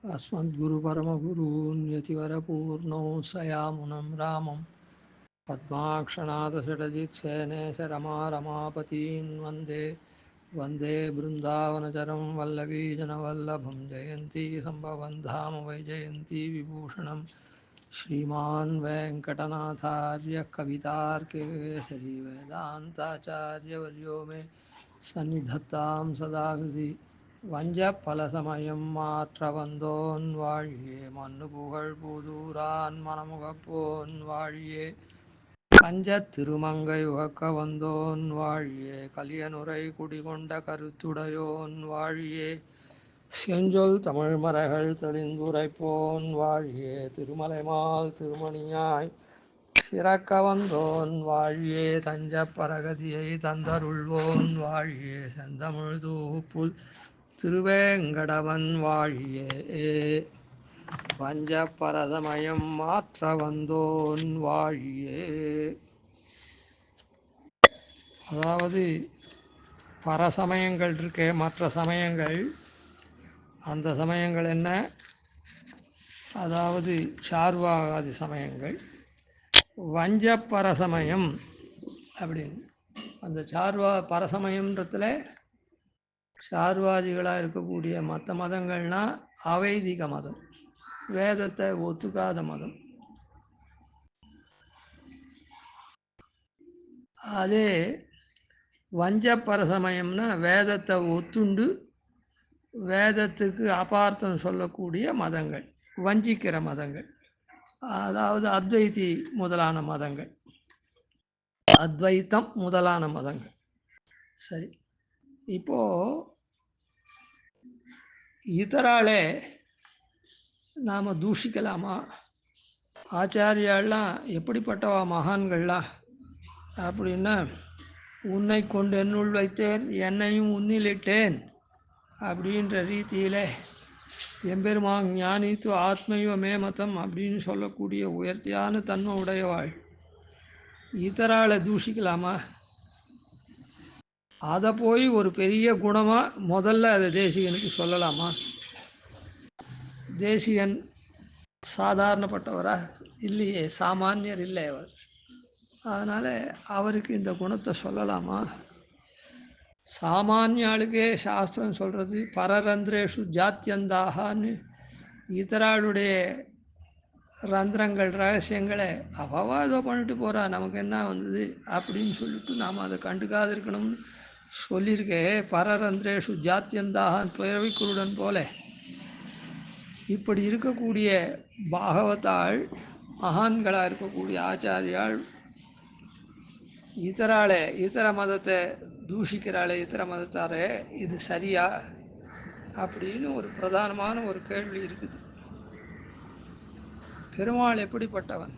अस्मद्गुरुपरमगुरून् यतिवरपूर्णौ सयामुनं रामं पद्माक्षनाथषडजित्सेनेशरमारमापतीन् वन्दे वन्दे बृन्दावनचरं वल्लवीजनवल्लभं जयन्ती सम्भवन् धाम वैजयन्ती विभूषणं श्रीमान् वेङ्कटनाथार्य कवितार्किकेसरी वेदान्ताचार्यवर्यो मे सन्निधत्तां सदा हृदि வஞ்சப்பலசமயம் மாற்ற வந்தோன் வாழியே மண்ணு புகழ் புதூரான் மணமுகப்போன் வாழியே கஞ்சத் திருமங்கை உகக்க வந்தோன் வாழியே கலியனுரை குடிகொண்ட கருத்துடையோன் வாழியே செஞ்சொல் தமிழ் மறைகள் தெளிந்துரைப்போன் வாழியே திருமலைமால் திருமணியாய் சிறக்க வந்தோன் வாழியே தஞ்ச பரகதியை தந்தருள்வோன் வாழியே செந்தமிழ் தூப்புல் திருவேங்கடவன் வாழியே வஞ்ச பரதமயம் மாற்ற வந்தோன் வாழியே. அதாவது பரசமயங்கள் இருக்கே, மற்ற சமயங்கள், அந்த சமயங்கள் என்ன? அதாவது சார்வாகாதி சமயங்கள். வஞ்ச பரசமயம் அப்படின்னு அந்த பரசமயம்ன்றதுல சார்வாதிகளாக இருக்கக்கூடிய மற்ற மதங்கள்னால் அவைதிக மதம், வேதத்தை ஒத்துக்காத மதம். அதே வஞ்சப்பரசமயம்னா வேதத்தை ஒத்துண்டு வேதத்துக்கு அபார்த்தம் சொல்லக்கூடிய மதங்கள், வஞ்சிக்கிற மதங்கள். அதாவது அத்வைத்தி முதலான மதங்கள், அத்வைத்தம் முதலான மதங்கள். சரி, இப்போது இதராலே நாம் தூஷிக்கலாமா? ஆச்சாரியாலாம் எப்படிப்பட்டவா மகான்கள்லாம் அப்படின்னா, உன்னை கொண்டு என்னுள் வைத்தேன், என்னையும் உன்னிலிட்டேன் அப்படின்ற ரீதியில் எம்பெருமான் ஞானித்து ஆத்மையோ மேமதம் அப்படின்னு சொல்லக்கூடிய உயர்த்தியான தன்மை உடையவாள். இதரால தூஷிக்கலாமா? அதை போய் ஒரு பெரிய குணமாக முதல்ல அதை தேசிகனுக்கு சொல்லலாமா? தேசிகன் சாதாரணப்பட்டவரா? இல்லையே, சாமானியர் இல்லை அவர். அதனால் அவருக்கு இந்த குணத்தை சொல்லலாமா? சாமானிய ஆளுக்கே சாஸ்திரம் சொல்கிறது பரரந்திரேஷு ஜாத்தியந்தாகான்னு. இதராளுடைய ரந்திரங்கள் ரகசியங்களை அவ்வளவா ஏதோ பண்ணிட்டு போகிறா, நமக்கு என்ன வந்தது அப்படின்னு சொல்லிட்டு நாம் அதை கண்டுக்காது இருக்கணும்னு சொல்லியிருக்கே. பரரந்திரேஷு ஜாத்தியந்தாகான் பிறவி குருடன் போல. இப்படி இருக்கக்கூடிய பாகவதாள், மகான்களாக இருக்கக்கூடிய ஆச்சாரியாள் இதர மதத்தை தூஷிக்கிறாளே, இதர மதத்தாரே, இது சரியா அப்படின்னு ஒரு பிரதானமான ஒரு கேள்வி இருக்குது. பெருமாள் எப்படிப்பட்டவன்?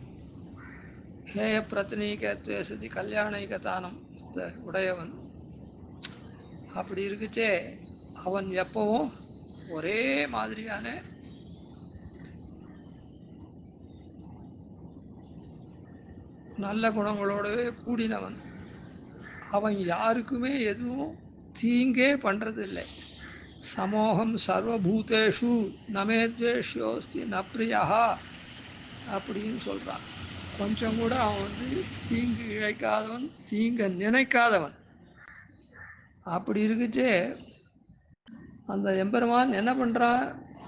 ஹேய பிரத்னீக துவேசதி கல்யாணிக தானம் உடையவன். அப்படி இருக்குச்சே அவன் எப்பவும் ஒரே மாதிரியான நல்ல குணங்களோடவே கூடினவன். அவன் யாருக்குமே எதுவும் தீங்கே பண்ணுறதில்லை. சமோகம் சர்வபூதேஷு நமேத்வேஷ்யோஸ்தி ந பிரியா அப்படின்னு சொல்கிறான். கொஞ்சம் கூட அவன் தீங்கு இழைக்காதவன், தீங்க நினைக்காதவன். அப்படி இருக்குச்சே அந்த எம்பெருமான் என்ன பண்ணுறான்?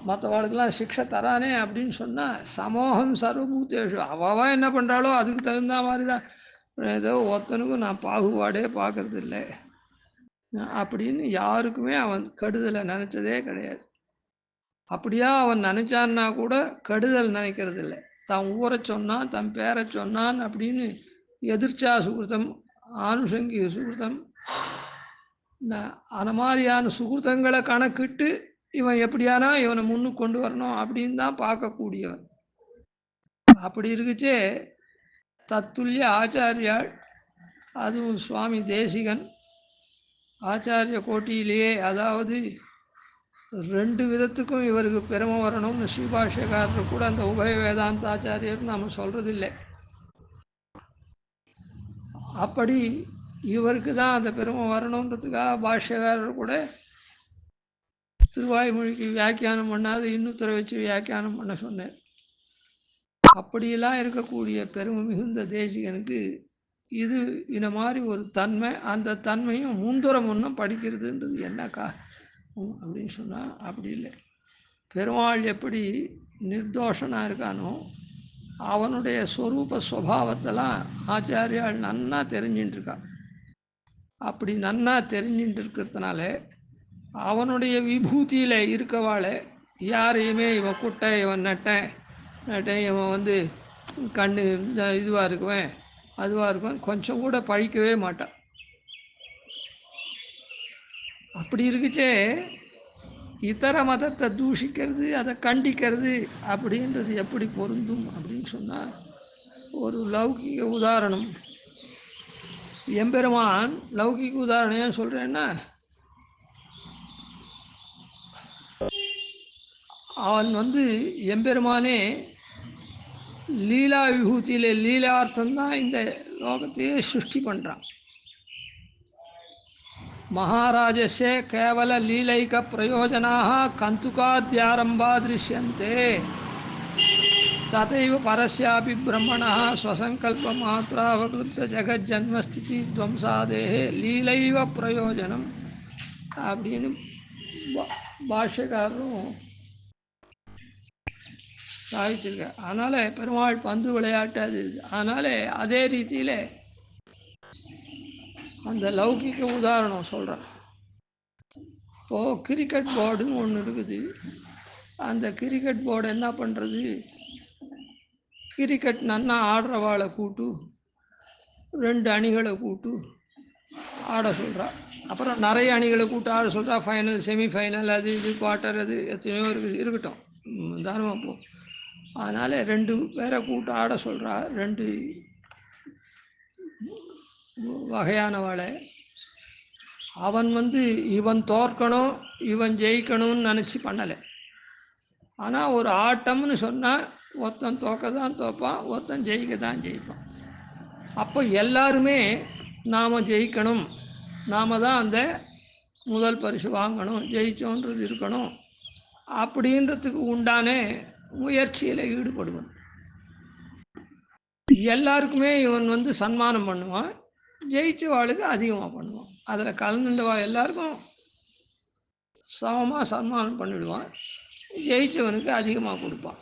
மற்றவாளுக்கெல்லாம் சிக்ஷை தரானே அப்படின்னு சொன்னால் சமோகம் சர்வபூத்தேஷு, அவன் என்ன பண்ணுறாளோ அதுக்கு தகுந்த மாதிரி தான். ஏதோ ஒருத்தனுக்கும் நான் பாகுபாடே பார்க்கறது இல்லை அப்படின்னு யாருக்குமே அவன் கெடுதலை நினச்சதே கிடையாது. அப்படியா அவன் நினச்சான்னா கூட கெடுதல் நினைக்கிறது இல்லை. தான் ஊரை சொன்னான், தன் பேரை சொன்னான் அப்படின்னு எதிர்ச்சா சுகிருத்தம், ஆனுஷங்கி சுகிருத்தம், அந்த மாதிரியான சுகிருத்தங்களை கணக்கிட்டு இவன் எப்படியானா இவனை முன்னுக்கு கொண்டு வரணும் அப்படின்னு தான் பார்க்கக்கூடியவன். அப்படி இருக்குச்சே தத்துல்ய ஆச்சாரியாள், அதுவும் சுவாமி தேசிகன் ஆச்சாரிய கோட்டியிலேயே, அதாவது 2 விதத்துக்கும் இவருக்கு பெருமை வரணும்னு ஸ்ரீபாஷ்யக்காரர் கூட அந்த உபய வேதாந்த ஆச்சாரியர் நாம் சொல்கிறதில்லை. அப்படி இவருக்கு தான் அந்த பெருமை வரணுன்றதுக்காக பாஷ்யக்காரர் கூட திருவாய்மொழிக்கு வியாக்கியானம் பண்ணாது இன்னொருத்தரை வச்சு வியாக்கியானம் பண்ண சொன்னேன். அப்படியெல்லாம் இருக்கக்கூடிய பெருமை மிகுந்த தேசிகனுக்கு இது இந்த மாதிரி ஒரு தன்மை, அந்த தன்மையும் முந்துரம் ஒன்றும் படிக்கிறதுன்றது என்னக்கா அப்படின்னு சொன்னால் அப்படி இல்லை. பெருமாள் எப்படி நிர்தோஷனாக இருக்கானோ அவனுடைய ஸ்வரூப ஸ்வபாவத்தெல்லாம் ஆச்சாரியால் நன்னா தெரிஞ்சுட்டுருக்கா. அப்படி நன்னா தெரிஞ்சுட்டு இருக்கிறதுனால அவனுடைய விபூதியில் இருக்கவாளை யாரையுமே இவன் குட்டை, இவன் நட்டேன், இவன் வந்து கண்ணு இதுவாக இருக்குவேன் அதுவாக இருக்கும் கொஞ்சம் கூட பழிக்கவே மாட்டான். அப்படி இருக்குச்சே இதர மதத்தை தூஷிக்கிறது, அதை கண்டிக்கிறது அப்படின்றது எப்படி பொருந்தும் அப்படின்னு சொன்னால், ஒரு லௌகிக உதாரணம். எம்பெருமான் லௌகிக உதாரணம் ஏன் சொல்கிறேன்னா, அவன் வந்து எம்பெருமானே லீலா விபூதியிலே லீலார்த்தம்தான் இந்த லோகத்தையே சிருஷ்டி பண்ணுறான். மகாராஜஸ்ய கேவல லீலைக பிரயோஜனாக கந்துகாத்யாரம்பா திருஷ்யந்தே ததைவ பரஸ்யாபி பிரம்மணா ஸ்வசங்கல்ப மாத்திராவக்லுப்த ஜெகஜன்மஸ்திதி துவம்சாதேஹே லீலைவ பிரயோஜனம் அப்படின்னு பாஷ்யக்காரரும் சாதிச்சிருக்க. அதனால் பெருமாள் பந்து விளையாட்டு அது. அதனால் அதே ரீதியில் அந்த லௌகிக உதாரணம் சொல்கிறேன். இப்போது கிரிக்கெட் போர்டுன்னு ஒன்று இருக்குது. அந்த கிரிக்கெட் போர்டு என்ன பண்ணுறது, கிரிக்கெட் நன்னா ஆடுறவாளை கூட்டு 2 அணிகளை கூட்டு ஆட சொல்கிறா. அப்புறம் நிறைய அணிகளை கூட்டு ஆட சொல்கிறா. ஃபைனல், செமிஃபைனல், அது இது குவார்ட்டர், அது எத்தனையோ இருக்கட்டும் தானமாக போ. அதனால் 2 பேரை கூட்டு ஆட சொல்கிறா. 2 வகையானவாளை. அவன் வந்து இவன் தோற்கணும் இவன் ஜெயிக்கணும்னு நினச்சி பண்ணலை. ஆனால் ஒரு ஆட்டம்னு சொன்னால் ஒருத்தன் தோக்க தான் தோப்பான், ஒருத்தன் ஜெயிக்க தான் ஜெயிப்பான். அப்போ எல்லாருமே நாம் ஜெயிக்கணும், நாம் தான் அந்த முதல் பரிசு வாங்கணும், ஜெயிச்சோன்றது இருக்கணும் அப்படின்றதுக்கு உண்டான முயற்சியில் ஈடுபடுவான். எல்லாருக்குமே இவன் வந்து சன்மானம் பண்ணுவான், ஜெயிச்சவாளுக்கு அதிகமாக பண்ணுவான். அதில் கலந்துண்டவா எல்லாருக்கும் சமமாக சன்மானம் பண்ணிவிடுவான், ஜெயிச்சவனுக்கு அதிகமாக கொடுப்பான்.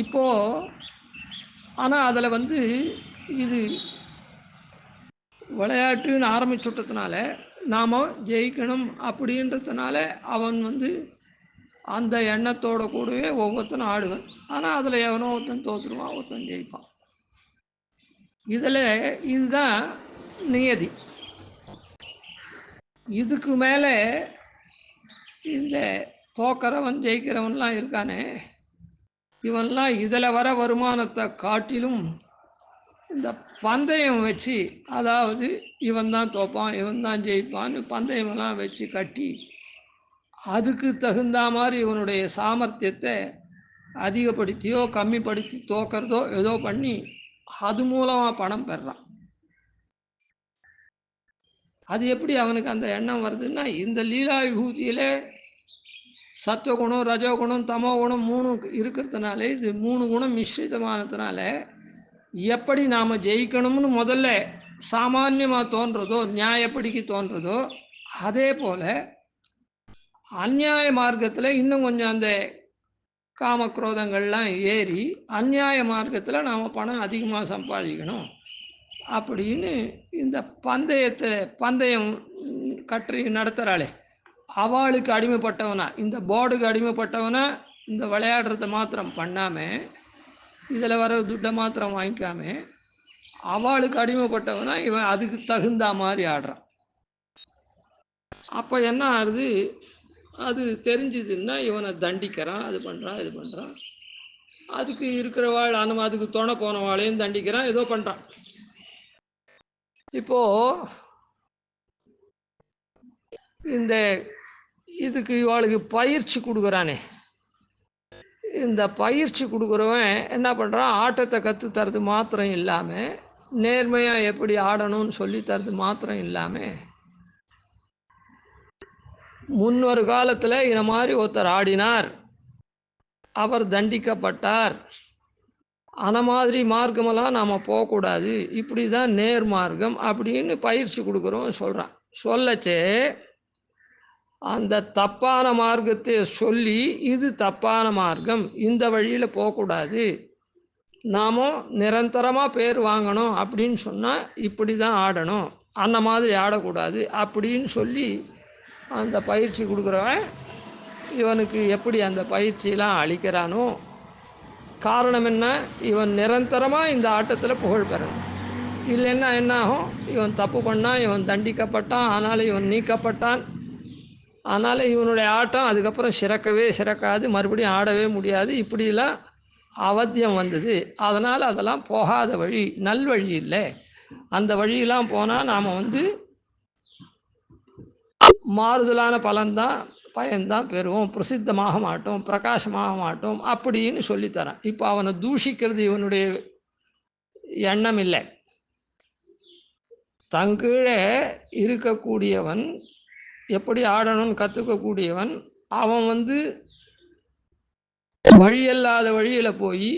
இப்போது ஆனால் அதில் வந்து இது விளையாட்டுன்னு ஆரம்பிச்சுட்டதுனால நாம் ஜெயிக்கணும் அப்படின்றதுனால அவன் வந்து அந்த எண்ணத்தோடு கூடவே ஒவ்வொருத்தனும் ஆடுவன். ஆனால் அதில் எவனோ ஒருத்தன் தோற்றுருவான், ஒருத்தன் ஜெயிப்பான். இதில் இதுதான் நியதி. இதுக்கு மேலே இந்த தோக்கிறவன் ஜெயிக்கிறவன்லாம் இருக்கானே, இவன்லாம் இதில் வர வருமானத்தை காட்டிலும் இந்த பந்தயம் வச்சு, அதாவது இவன் தான் தோப்பான் இவன் தான் ஜெயிப்பான்னு பந்தயமெல்லாம் வச்சு கட்டி அதுக்கு தகுந்த மாதிரி இவனுடைய சாமர்த்தியத்தை அதிகப்படுத்தியோ கம்மிப்படுத்தி தோக்கிறதோ ஏதோ பண்ணி அது மூலமாக பணம் பெறான். அது எப்படி அவனுக்கு அந்த எண்ணம் வருதுன்னா, இந்த லீலா விபூதியில் சத்துவகுணம், ரஜோகுணம், தமோ குணம் 3 இருக்கிறதுனால, இது 3 குணம் மிஸ்ரிதமானதுனால எப்படி நாம் ஜெயிக்கணும்னு முதல்ல சாமான்யமாக தோன்றதோ, நியாயப்படிக்கு தோன்றதோ, அதே போல் அந்நியாய மார்க்கத்தில் இன்னும் கொஞ்சம் அந்த காமக்ரோதங்கள்லாம் ஏறி அந்நியாய மார்க்கத்தில் நாம் பணம் அதிகமாக சம்பாதிக்கணும் அப்படின்னு இந்த பந்தயம் கற்றி நடத்துகிறாளே அவளுக்கு அடிமைப்பட்டவனா, இந்த போர்டுக்கு அடிமைப்பட்டவனா, இந்த விளையாடுறத மாத்திரம் பண்ணாமல் இதில் வர துட்டை மாத்திரம் வாங்கிக்காமல் அவளுக்கு அடிமைப்பட்டவனா இவன் அதுக்கு தகுந்த மாதிரி ஆடுறான். அப்போ என்ன ஆகுது, அது தெரிஞ்சுதுன்னா இவனை தண்டிக்கிறான், அது பண்ணுறான் இது பண்ணுறான். அதுக்கு இருக்கிறவாள் அதுக்கு துணை போனவாளையும் தண்டிக்கிறான், ஏதோ பண்ணுறான். இப்போது இந்த இதுக்கு இவாளுக்கு பயிற்சி கொடுக்குறானே, இந்த பயிற்சி கொடுக்குறவன் என்ன பண்ணுறான், ஆட்டத்தை கற்றுத்தரது மாத்திரம் இல்லாமல் நேர்மையாக எப்படி ஆடணும்னு சொல்லி தரது மாத்திரம் இல்லாமல் முன்னொரு காலத்தில் இந்த மாதிரி ஒருத்தர் ஆடினார், அவர் தண்டிக்கப்பட்டார். அந்த மாதிரி மார்க்கமெல்லாம் நாம் போகக்கூடாது, இப்படி தான் நேர் மார்க்கம் அப்படின்னு பயிற்சி கொடுக்குறோம் சொல்கிறான். சொல்லச்சே அந்த தப்பான மார்க்கத்தை சொல்லி இது தப்பான மார்க்கம், இந்த வழியில் போகக்கூடாது, நாம் நிரந்தரமாக பேர் வாங்கணும் அப்படின்னு சொன்னால் இப்படி தான் ஆடணும், அந்த மாதிரி ஆடக்கூடாது அப்படின்னு சொல்லி அந்த பயிற்சி கொடுக்குறவன் இவனுக்கு எப்படி அந்த பயிற்சியெலாம் அளிக்கிறானோ, காரணம் என்ன, இவன் நிரந்தரமாக இந்த ஆட்டத்தில் புகழ் பெறணும். இல்லைன்னா என்ன ஆகும், இவன் தப்பு பண்ணான், இவன் தண்டிக்கப்பட்டான், அதனால் இவன் நீக்கப்பட்டான், அதனால் இவனுடைய ஆட்டம் அதுக்கப்புறம் சிறக்காது, மறுபடியும் ஆடவே முடியாது, இப்படிலாம் அவத்தியம் வந்தது. அதனால் அதெல்லாம் போகாத வழி, நல்வழி இல்லை. அந்த வழியெல்லாம் போனால் நாம் மாறுதலான பயன்தான் பெறுவோம், பிரசித்தமாக மாட்டோம், பிரகாசமாக மாட்டோம் அப்படின்னு சொல்லித்தரான். இப்போ அவனை தூஷிக்கிறது இவனுடைய எண்ணம் இல்லை. தங்கீழே இருக்கக்கூடியவன், எப்படி ஆடணும்னு கற்றுக்கக்கூடியவன், அவன் வழியல்லாத வழியில் போய்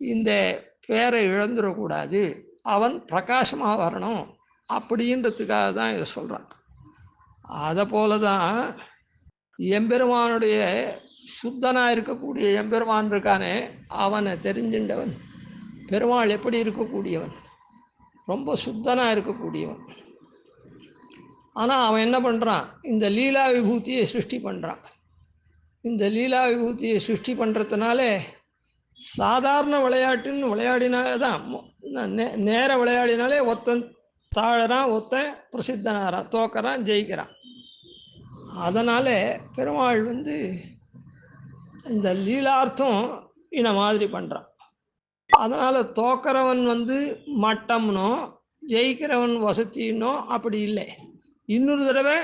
இந்த பேரை இழந்துடக்கூடாது, அவன் பிரகாசமாக வரணும் அப்படின்றதுக்காக தான் இதை சொல்கிறான். அதை போல தான் எம்பெருமானுடைய சுத்தனாக இருக்கக்கூடிய எம்பெருமான் இருக்கானே, அவனை தெரிஞ்சின்றவன் பெருமாள் எப்படி இருக்கக்கூடியவன், ரொம்ப சுத்தனாக இருக்கக்கூடியவன். ஆனால் அவன் என்ன பண்ணுறான், இந்த லீலா விபூதியை சிருஷ்டி பண்ணுறான். இந்த லீலா விபூதியை சிருஷ்டி பண்ணுறதுனால சாதாரண விளையாட்டுன்னு விளையாடினாலே தான், நேர விளையாடினாலே ஒருத்தன் தாழறான், ஒருத்தன் பிரசித்தனாகிறான், தோக்கறான், ஜெயிக்கிறான். அதனால் பெருமாள் இந்த லீலார்த்தம் இந்த மாதிரி பண்ணுறான். அதனால் தோக்கிறவன் மட்டம்னோ ஜெயிக்கிறவன் வசத்தினோ அப்படி இல்லை. இன்னொரு தடவை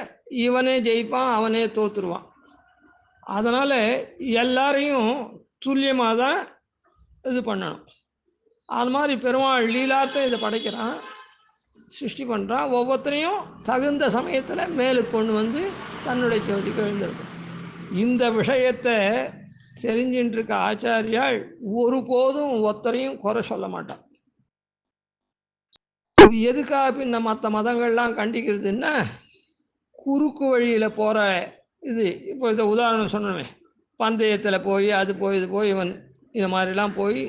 இவனே ஜெயிப்பான், அவனே தோற்றுருவான். அதனால் எல்லாரையும் துல்லியமாக தான் இது பண்ணணும். அது மாதிரி பெருமாள் லீலார்த்தம் இதை படைக்கிறான், சிருஷ்டி பண்ணுறான். ஒவ்வொருத்தரையும் தகுந்த சமயத்தில் மேலுக்கு கொண்டு தன்னுடைய ஜோதிக்கு எழுந்திருக்கும். இந்த விஷயத்தை தெரிஞ்சின்றிருக்க ஆச்சாரியால் ஒருபோதும் ஒருத்தரையும் குறை சொல்ல மாட்டான். இது எதுக்காக பின்ன மற்ற மதங்கள்லாம் கண்டிக்கிறதுன்னா, குறுக்கு வழியில் போகிற இது. இப்போ இதை உதாரணம் சொன்னோமே, பந்தயத்தில் போய் அது போய் இது போய் இவன் இந்த மாதிரிலாம் போய்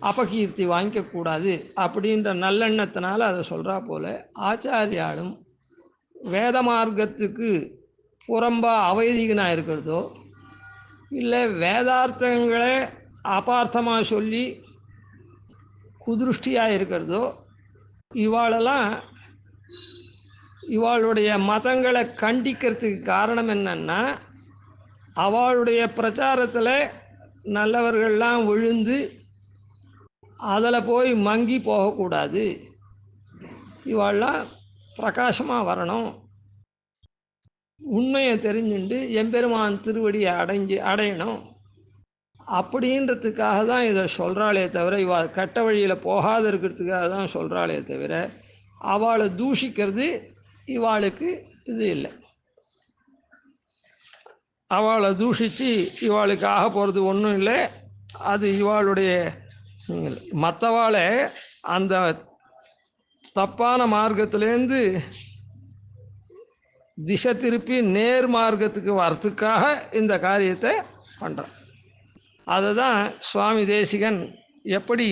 அபகீர்த்தி வாங்கிக்கக்கூடாது அப்படின்ற நல்லெண்ணத்தினால அதை சொல்கிறா போல், ஆச்சாரியாலும் வேத மார்க்கத்துக்கு புறம்பாக அவைதிகனாக இருக்கிறதோ, இல்லை வேதார்த்தங்களை அபார்த்தமாக சொல்லி குதிருஷ்டியாக இருக்கிறதோ, இவாளுடைய மதங்களை கண்டிக்கிறதுக்கு காரணம் என்னன்னா, அவளுடைய பிரச்சாரத்தில் நல்லவர்கள்லாம் விழுந்து அதில் போய் மங்கி போகக்கூடாது, இவாள்லாம் பிரகாசமாக வரணும், உண்மையை தெரிஞ்சுண்டு எம்பெருமான் திருவடியை அடையணும் அப்படின்றதுக்காக தான் இதை சொல்கிறாளே தவிர, இவாள் கெட்ட வழியில் போகாத இருக்கிறதுக்காக தான் சொல்கிறாளே தவிர, அவளை தூஷிக்கிறது இவாளுக்கு இது இல்லை. அவளை தூஷித்து இவாளுக்கு ஆக போகிறது ஒன்றும் இல்லை. அது இவாளுடைய மற்றவாளை அந்த தப்பான மார்க்கத்திலேருந்து திசை திருப்பி நேர் மார்க்கத்துக்கு வரத்துக்காக இந்த காரியத்தை பண்ணுறான். அதை தான் சுவாமி தேசிகன் எப்படி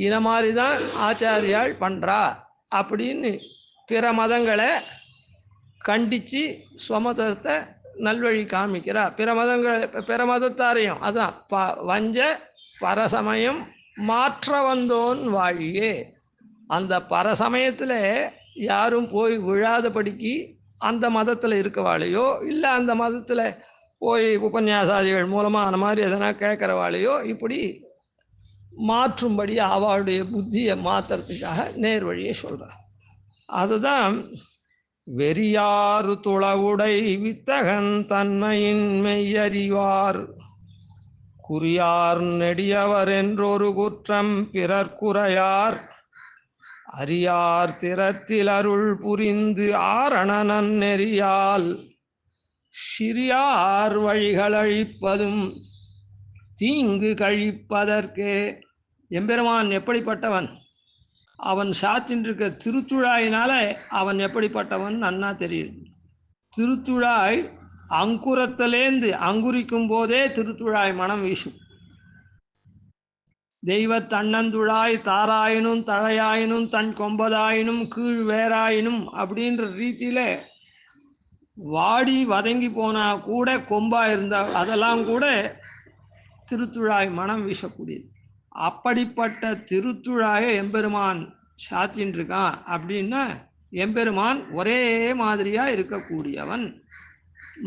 இன மாதிரி தான் ஆச்சாரியால் பண்ணுறா அப்படின்னு பிற மதங்களை கண்டித்து ஸ்வமதத்தை நல்வழி காமிக்கிறா. பிற மதத்தாரையும் அதான் வஞ்ச பரசமயம் மாற்ற வந்தோன் வாழியே. அந்த பரசமயத்தில் யாரும் போய் விழாதபடிக்கு அந்த மதத்தில் இருக்கவாளையோ, இல்லை அந்த மதத்தில் போய் உபன்யாசாதிகள் மூலமாக அந்த மாதிரி எதனா கேட்குறவாளையோ இப்படி மாற்றும்படி அவளுடைய புத்தியை மாற்றுறதுக்காக நேர் வழியை சொல்கிறார். அதுதான் வெறியாறு துளவுடை வித்தகன் தன்மையின் மெய்யறிவார் குறியார் நெடியவர் என்றொரு குற்றம் பிறர் குறையார் அறியார் திறத்தில் அருள் புரிந்து ஆரணனன் நெறியால் சிறியார் வழிகள் அழிப்பதும் தீங்கு கழிப்பதற்கு. எம்பெருமான் எப்படிப்பட்டவன், அவன் சாத்தின்றிருக்க திருத்துழாயினால அவன் எப்படிப்பட்டவன் நன்னா தெரியுது. திருத்துழாய் அங்குரத்திலேந்து அங்குரிக்கும் போதே திருத்துழாய் மனம் வீசும். தெய்வ தன்னந்துழாய் தாராயினும் தழையாயினும் தன் கொம்பதாயினும் கீழ் வேறாயினும் அப்படின்ற ரீதியில் வாடி வதங்கி போனால் கூட கொம்பா இருந்தால் அதெல்லாம் கூட திருத்துழாய் மனம் வீசக்கூடியது. அப்படிப்பட்ட திருத்துழாயை எம்பெருமான் சாத்தின்னு இருக்கான். அப்படின்னா எம்பெருமான் ஒரே மாதிரியாக இருக்கக்கூடியவன்,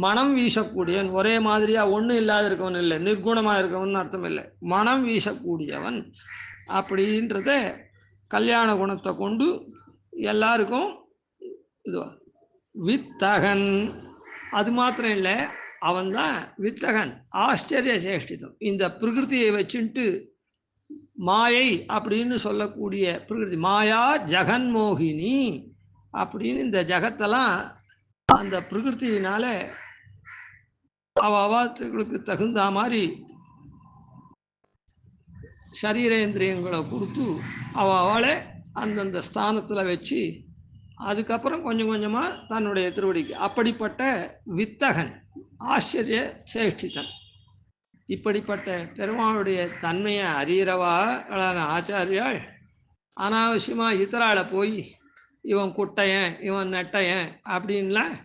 மனம் வீசக்கூடியவன். ஒரே மாதிரியாக ஒன்றும் இல்லாத இருக்கவன் இல்லை, நிர்குணமாக இருக்கவன் அர்த்தம் இல்லை, மனம் வீசக்கூடியவன். அப்படின்றத கல்யாண குணத்தை கொண்டு எல்லாருக்கும் இதுவா. வித்தகன் அது மாத்திரம் இல்லை, அவன்தான் வித்தகன், ஆச்சரிய சேஷ்டிதம். இந்த பிரகிருதியை வச்சுட்டு மாயை அப்படின்னு சொல்லக்கூடிய பிரகிருதி, மாயா ஜெகன்மோகினி அப்படின்னு இந்த ஜகத்தெல்லாம் அந்த பிரகிருத்தினால அவாத்துகளுக்கு தகுந்த மாதிரி சரீரேந்திரியங்களை கொடுத்து அவளை அந்தந்த ஸ்தானத்தில் வச்சு அதுக்கப்புறம் கொஞ்சம் கொஞ்சமாக தன்னுடைய திருவடிக்கு. அப்படிப்பட்ட வித்தகன், ஆச்சரிய சேஷ்டிதன். இப்படிப்பட்ட பெருமாளுடைய தன்மையை அறிகிறவாளான ஆச்சாரியால் அனாவசியமாக இத்தராளை போய் இவன் குட்டையன் இவன் நெட்டையன் அப்படின்லாம்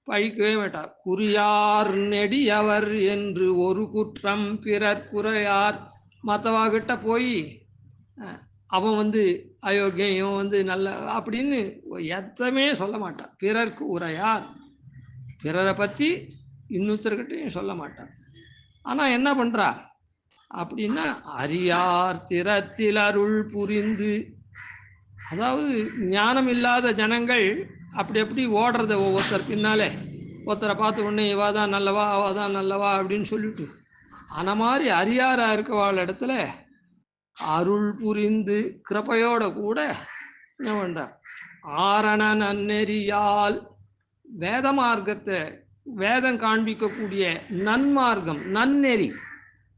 பழிக்கவே மாட்டார். குறியார் நெடியவர் என்று ஒரு குற்றம் பிறர் குறையார். மற்றவாகிட்ட போய் அவன் வந்து அயோக்கியம் இவன் வந்து நல்ல அப்படின்னு எத்தமே சொல்ல மாட்டான். பிறர்க்கு உரையார், பிறரை பற்றி இன்னொருத்தர்கிட்டையும் சொல்ல மாட்டான். ஆனால் என்ன பண்ணுறா அப்படின்னா அறியார் திறத்தில் அருள் புரிந்து. அதாவது ஞானம் இல்லாத ஜனங்கள் அப்படி எப்படி ஓடுறத ஒவ்வொருத்தர் பின்னாலே, ஒருத்தரை பார்த்த உடனே இவா தான் நல்லவா அவா தான் நல்லவா அப்படின்னு சொல்லிட்டு, அந்த மாதிரி அறியாராக இருக்கவாள் இடத்துல அருள் புரிந்து கிருபையோட கூட என்ன பண்ணுறார், ஆரண நன்னெறியால் வேத மார்க்கத்தை, வேதம் காண்பிக்கக்கூடிய நன்மார்க்கம் நன்னெறி,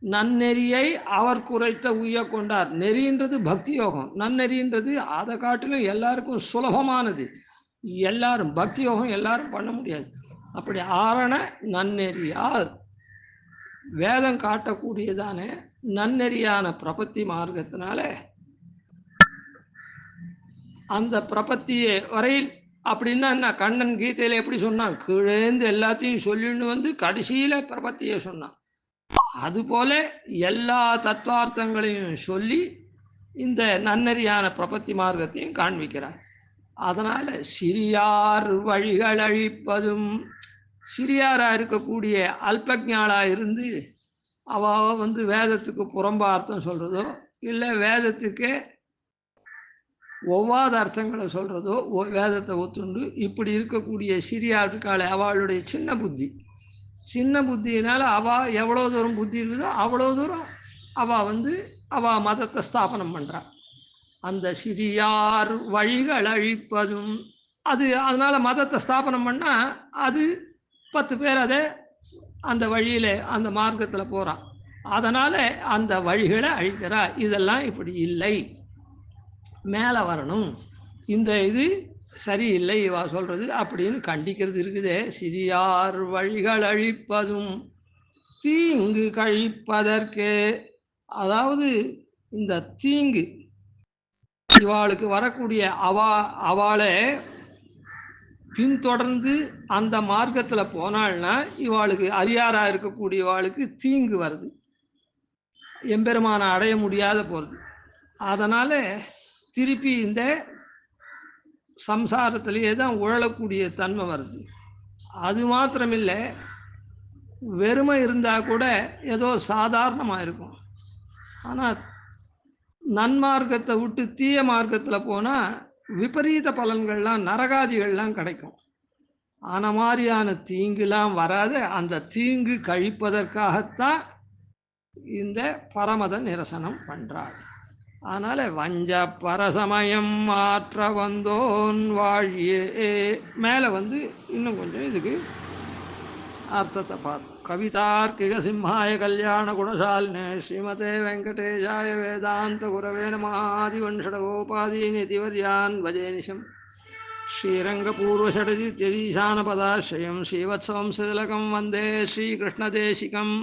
நன்னெறியை அவர் குறைத்த உய்ய கொண்டார். நெறின்றது பக்தி யோகம், நன்னெறின்றது அதை காட்டிலும் எல்லாருக்கும் சுலபமானது. எல்லாரும் பக்தி யோகம் எல்லாரும் பண்ண முடியாது. அப்படி ஆரண நன்னெறியால் வேதம் காட்டக்கூடியதான நன்னெறியான பிரபத்தி மார்க்கத்தினால அந்த பிரபத்தியை வரையில். அப்படின்னா என்ன, கண்ணன் கீதையில் எப்படி சொன்னான், கீழேந்து எல்லாத்தையும் சொல்லின்னு வந்து கடைசியில் பிரபத்தியை சொன்னான். அதுபோல எல்லா தத்துவார்த்தங்களையும் சொல்லி இந்த நன்னெறியான பிரபத்தி மார்க்கத்தையும் காண்பிக்கிறார். அதனால் சிறியார் வழிகள் அழிப்பதும், சிறியாராக இருக்கக்கூடிய அல்பஜாளாக இருந்து அவள் வந்து வேதத்துக்கு புறம்பா அர்த்தம் சொல்கிறதோ இல்லை வேதத்துக்கு ஒவ்வாத அர்த்தங்களை சொல்கிறதோ வேதத்தை ஒத்துண்டு இப்படி இருக்கக்கூடிய சிறியாருக்கால அவளுடைய சின்ன புத்தி, சின்ன புத்தியினால் அவள் எவ்வளோ தூரம் புத்தி இருக்குதோ அவ்வளோ தூரம் அவள் வந்து அவள் மதத்தை ஸ்தாபனம் பண்ணுறாள். அந்த சிறியார் வழிகள் அழிப்பதும் அது, அதனால் மதத்தை ஸ்தாபனம் பண்ணால் அது 10 பேர் அதை அந்த வழியில் அந்த மார்க்கத்தில் போகிறான். அதனால் அந்த வழிகளை அழிக்கிறா. இதெல்லாம் இப்படி இல்லை, மேலே வரணும், இந்த இது சரியில்லை இவா சொல்கிறது அப்படின்னு கண்டிக்கிறது இருக்குதே. சிறியார் வழிகள் அழிப்பதும் தீங்கு கழிப்பதற்கு. அதாவது இந்த தீங்கு இவாளுக்கு வரக்கூடிய அவளை பின்தொடர்ந்து அந்த மார்க்கத்தில் போனாள்னா இவாளுக்கு அரியாராக இருக்கக்கூடியவாளுக்கு தீங்கு வருது, எம்பெருமானை அடைய முடியாத போகிறது. அதனால் திருப்பி இந்த சம்சாரத்திலேயே தான் உழலக்கூடிய தன்மை வருது. அது மாத்திரமில்லை, வெறுமை இருந்தால் கூட ஏதோ சாதாரணமாக இருக்கும். ஆனால் நன்மார்க்கத்தை விட்டு தீய மார்க்கத்தில் போனால் விபரீத பலன்கள்லாம் நரகாதிகள்லாம் கிடைக்கும். ஆன மாதிரியான தீங்குலாம் வராத அந்த தீங்கு கழிப்பதற்காகத்தான் இந்த பரமத நிரசனம் பண்ணுறார். அதனால் வஞ்ச பரசமயம் மாற்ற வந்தோன் வாழியே. மேலே வந்து இன்னும் கொஞ்சம் இதுக்கு அர்த்தத்தை பார்ப்போம். கவிதார்க்கிக சிம்ஹாய கல்யாண குணசாலினே ஸ்ரீமதே வெங்கடேஷாய வேதாந்த குரவே நம. ஆதிவன்ஷடகோபாதீனிதிவர்யான் வஜேனிஷம் ஸ்ரீரங்கபூர்வஷடதித்யதீசானபதாश्रयं श्रीवत्सवंसतिलकं वन्दे श्रीकृष्णदेशिकम्.